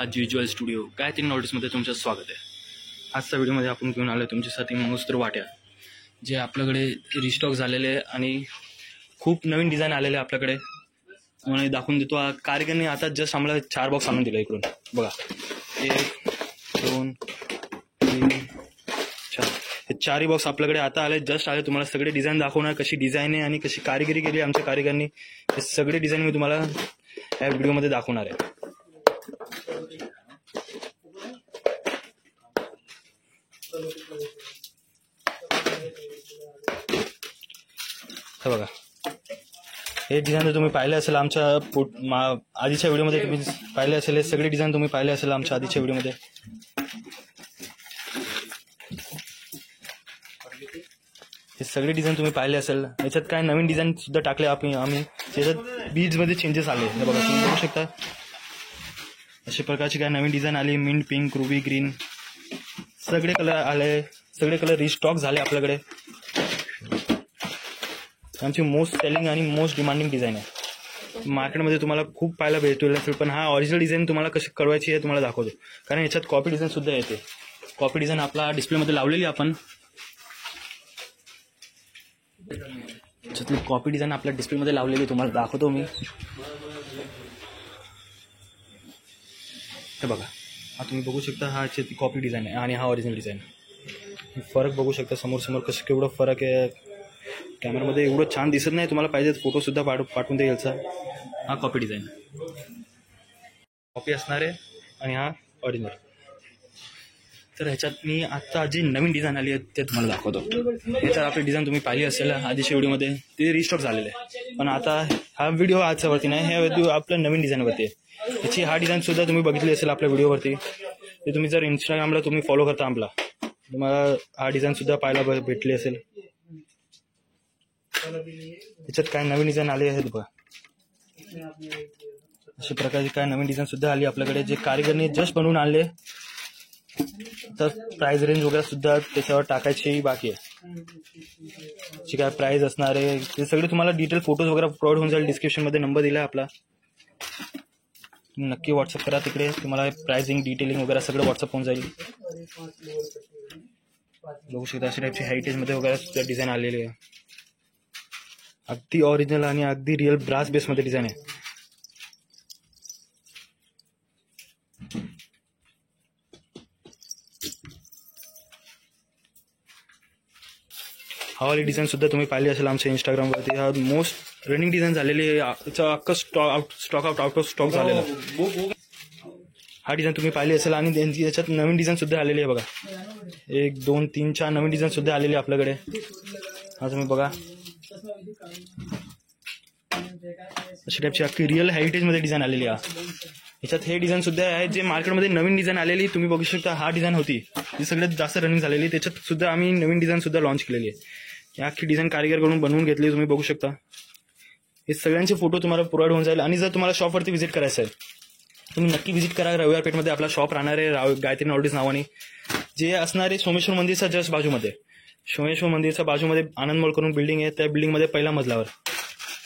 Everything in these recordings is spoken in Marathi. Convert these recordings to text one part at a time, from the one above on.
आज विज्युअल स्टुडिओ गायत्री नॉलेजमध्ये तुमचं स्वागत आहे। आजच्या व्हिडिओमध्ये आपण घेऊन आलो तुमच्यासाठी मस्त वाट्या, जे आपल्याकडे रिस्टॉक झालेले आहे आणि खूप नवीन डिझाईन आलेले आहे आपल्याकडे। तुम्हाला दाखवून देतो। कारीगरने आता जस्ट आम्हाला 4 बॉक्स आणून दिले इकडून बघा। 1 2 3 4 हे 4 बॉक्स आपल्याकडे आता आले, जस्ट आले। तुम्हाला सगळे डिझाईन दाखवणार, कशी डिझाईन आहे आणि कशी कारिगिरी केली आमच्या कारीगरांनी, हे सगळे डिझाईन मी तुम्हाला या व्हिडिओमध्ये दाखवणार आहे। हे बघा, हे डिझाईन तर तुम्ही पाहिले असेल आमच्या आधीच्या व्हिडिओमध्ये, तुम्ही पाहिले असेल हे सगळे डिझाईन तुम्ही पाहिले असेल आमच्या आधीच्या व्हिडिओमध्ये। हे सगळे डिझाईन तुम्ही पाहिले असेल। याच्यात काय नवीन डिझाईन सुद्धा टाकले आम्ही त्याच्यात बीजमध्ये चेंजेस आले। हे बघा, तुम्ही बघू शकता अशा प्रकारची काय नवीन डिझाईन आली। मिंट पिंक, रुबी ग्रीन, सगळे कलर आले, सगळे कलर रिस्टॉक झाले आपल्याकडे। आमची मोस्ट सेलिंग आणि मोस्ट डिमांडिंग डिझाईन आहे। मार्केटमध्ये तुम्हाला खूप पाहायला भेटतील असेल, पण हा ओरिजिनल डिझाईन तुम्हाला कशी कळवायची आहे तुम्हाला दाखवतो, कारण याच्यात कॉपी डिझाईन सुद्धा येते। कॉपी डिझाईन आपला डिस्प्लेमध्ये लावलेली आपण, याच्यातली कॉपी डिझाईन आपल्या डिस्प्लेमध्ये लावलेली तुम्हाला दाखवतो मी। हे बघा, हा तुम्ही बघू शकता, हा याची कॉपी डिझाईन आहे आणि हा ओरिजिनल डिझाईन। फरक बघू शकता समोर समोर कसं केवढं फरक आहे। कॅमेरामध्ये एवढं छान दिसत नाही, तुम्हाला पाहिजे फोटो सुद्धा पाठवून देईल याचा। हा कॉपी डिझाईन, कॉपी असणार आहे आणि हा ओरिजिनल। तर ह्याच्यात मी आता जी नवीन डिझाईन आली आहे ते तुम्हाला दाखवतो। याच्यात आपली डिझाईन तुम्ही पाहिली असेल आधीच्या व्हिडिओमध्ये, ते रिस्टॉक झालेले आहे, पण आता हा व्हिडिओ आजच्यावरती नाही, ह्या व्हिडिओ आपल्या नवीन डिझाईनवरती आहे। याची हा डिझाईन सुद्धा तुम्ही बघितली असेल आपल्या व्हिडिओवरती। ते तुम्ही जर इंस्टाग्रामला तुम्ही फॉलो करता आपला, तुम्हाला हा डिझाईन सुद्धा पाहायला भेटली असेल। याच्यात काय नवीन डिझाईन आले आहेत बघा, अशा प्रकारची काय नवीन डिझाईन सुद्धा आली आपल्याकडे, जे कारीगरने जस्ट बनवून आणले। तर प्राइस रेंज वगैरे सुद्धा त्याच्यावर टाकायची बाकी आहे, जी काय प्राइस असणार आहे ते सगळे तुम्हाला डिटेल फोटोज वगैरे प्रोव्हाइड होऊन जाईल। डिस्क्रिप्शनमध्ये नंबर दिला आहे आपला, नक्की व्हॉट्सअप करा, तिकडे तुम्हाला प्राइसिंग डिटेलिंग वगैरे सगळं व्हॉट्सअप होऊन जाईल। बघू शकता अशा टाईपची हेरिटेजमध्ये वगैरे सुद्धा डिझाईन आलेली आहे, अगदी ओरिजिनल आणि अगदी रिअल ब्रास बेसमध्ये डिझाईन आहे। हा वाली डिझाईन सुद्धा तुम्ही पाहिली असेल आमच्या इंस्टाग्रामवरती। हा मोस्ट रनिंग डिझाईन झालेली आहे, याचा अख्खा स्टॉक आउट ऑफ स्टॉक झालेला। हा डिझाईन तुम्ही पाहिली असेल आणि त्यांची याच्यात नवीन डिझाईन सुद्धा आलेली आहे बघा। 1 2 3 4 नवीन डिझाईन सुद्धा आलेली आहे आपल्याकडे। हा तुम्ही बघा, अशा टाईपची अख्खी रिअल हेरिटेजमध्ये डिझाईन आलेली आहे। याच्यात हे डिझाईन सुद्धा आहे, जे मार्केटमध्ये नवीन डिझाईन आलेली तुम्ही बघू शकता। हा डिझाईन होती जी सगळ्यात जास्त रनिंग झालेली, त्याच्यात सुद्धा आम्ही नवीन डिझाईन सुद्धा लॉन्च केलेली आहे। ही अख्खी डिझाईन कारीगरकडून बनवून घेतली, तुम्ही बघू शकता। हे सगळ्यांचे फोटो तुम्हाला प्रोव्हाइड होऊन जाईल। आणि जर तुम्हाला शॉपवरती व्हिजिट करायचं आहे तुम्ही नक्की व्हिजिट करा। रविवार पेठमध्ये आपला शॉप राहणार आहे गायत्री नॉलेज नावाने, जे असणार आहे सोमेश्वर मंदिरच्या जस्ट बाजूमध्ये। सोमेश्वर मंदिरच्या बाजूमध्ये आनंद मॉल करून बिल्डिंग आहे, त्या बिल्डिंगमध्ये पहिल्या मजल्यावर,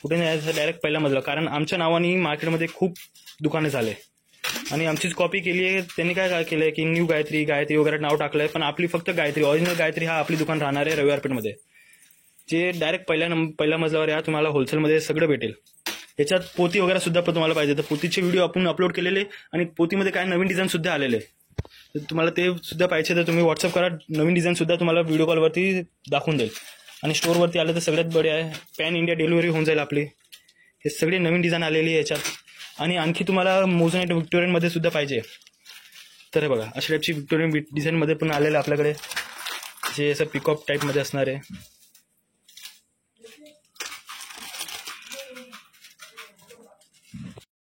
कुठे नाही यायचं, डायरेक्ट पहिला मजला। कारण आमच्या नावाने मार्केटमध्ये खूप दुकाने झाले आणि आमचीच कॉपी केली आहे। त्यांनी काय केलंय की न्यू गायत्री वगैरे नाव टाकलंय, पण आपली फक्त गायत्री, ओरिजिनल गायत्री हा आपली दुकान राहणार आहे रविवार पेठमध्ये, जे डायरेक्ट पहिल्या मजल्यावर या तुम्हाला होलसेलमध्ये सगळं भेटेल। याच्यात पोती वगैरे सुद्धा पण तुम्हाला पाहिजे तर पोतीचे व्हिडिओ आपण अपलोड केलेले, आणि पोतीमध्ये काय नवीन डिझाईन सुद्धा आलेले, तर तुम्हाला ते सुद्धा पाहिजे तर तुम्ही व्हॉट्सअप करा। नवीन डिझाईन सुद्धा तुम्हाला व्हिडिओ कॉलवरती दाखवून देईल। आणि स्टोअरवरती आलं तर सगळ्यात बढिया आहे, पॅन इंडिया डिलिव्हरी होऊन जाईल आपली। हे सगळे नवीन डिझाईन आलेली आहे याच्यात। आणि आणखी तुम्हाला मोझोनाइट व्हिक्टोरियनमध्ये सुद्धा पाहिजे तर हे बघा, अशा टाईपची व्हिक्टोरियन डिझाईनमध्ये पण आलेलं आपल्याकडे, जे असं पिकॉप टाईपमध्ये असणार आहे।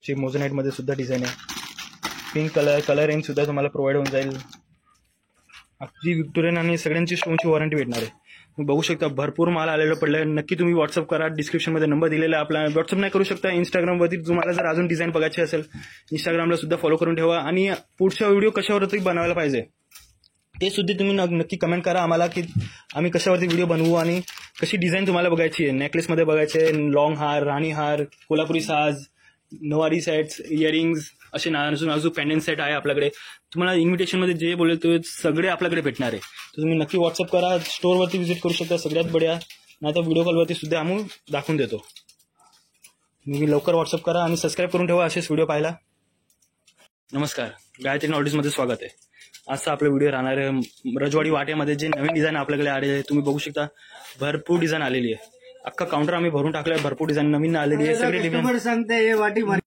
जे मोझोनाइटमध्ये सुद्धा डिझाईन आहे, पिंक कलर रेंज सुद्धा तुम्हाला प्रोव्हाइड होऊन जाईल। अगदी व्हिक्टोरियन आणि सगळ्यांची स्टोनची वॉरंटी भेटणार आहे। तुम्ही बघू शकता भरपूर माल आलेला पडलाय। नक्की तुम्ही व्हॉट्सअप करा, डिस्क्रिप्शनमध्ये नंबर दिलेला आहे आपला। व्हॉट्सअप नाही करू शकता, इंस्टाग्रामवरती तुम्हाला जर अजून डिझाईन बघायची असेल इंस्टाग्रामला सुद्धा फॉलो करून ठेवा। आणि पुढचा व्हिडिओ कशावरती बनवायला पाहिजे ते सुद्धा तुम्ही नक्की कमेंट करा आम्हाला, की आम्ही कशावरती व्हिडिओ बनवू आणि कशी डिझाईन तुम्हाला बघायची आहे। नेकलेसमध्ये बघायचे, लॉंग हार, राणी हार, कोल्हापुरी साज, नवारी सेट्स, इयरिंग्स असे अजून पेंडेंट सेट आहे आपल्याकडे. तुम्हाला इन्व्हिटेशनमध्ये जे बोलेल ते सगळे आपल्याकडे भेटणार आहे. तर तुम्ही नक्की व्हॉट्सअप करा, स्टोअरवरती व्हिजिट करू शकता. सगळ्यात बढिया नाही तर व्हिडिओ कॉलवरती सुद्धा आम्ही दाखवून देतो. तुम्ही लवकर व्हॉट्सअप करा आणि सबस्क्राईब करून ठेवा असेच व्हिडिओ पाहायला. नमस्कार, गायत्री नॉलेजमध्ये स्वागत आहे. आजचा आपला व्हिडिओ राहणार आहे रजवाडी वाट्यामध्ये जे नवीन डिझाईन आपल्याकडे आलेले आहे. तुम्ही बघू शकता भरपूर डिझाईन आलेली आहे. अख्खा काउंटर आम्ही भरून टाकलाय. भरपूर डिझाईन नवीन आलेली आहे. सगळे डिझाईन सांगते वाटी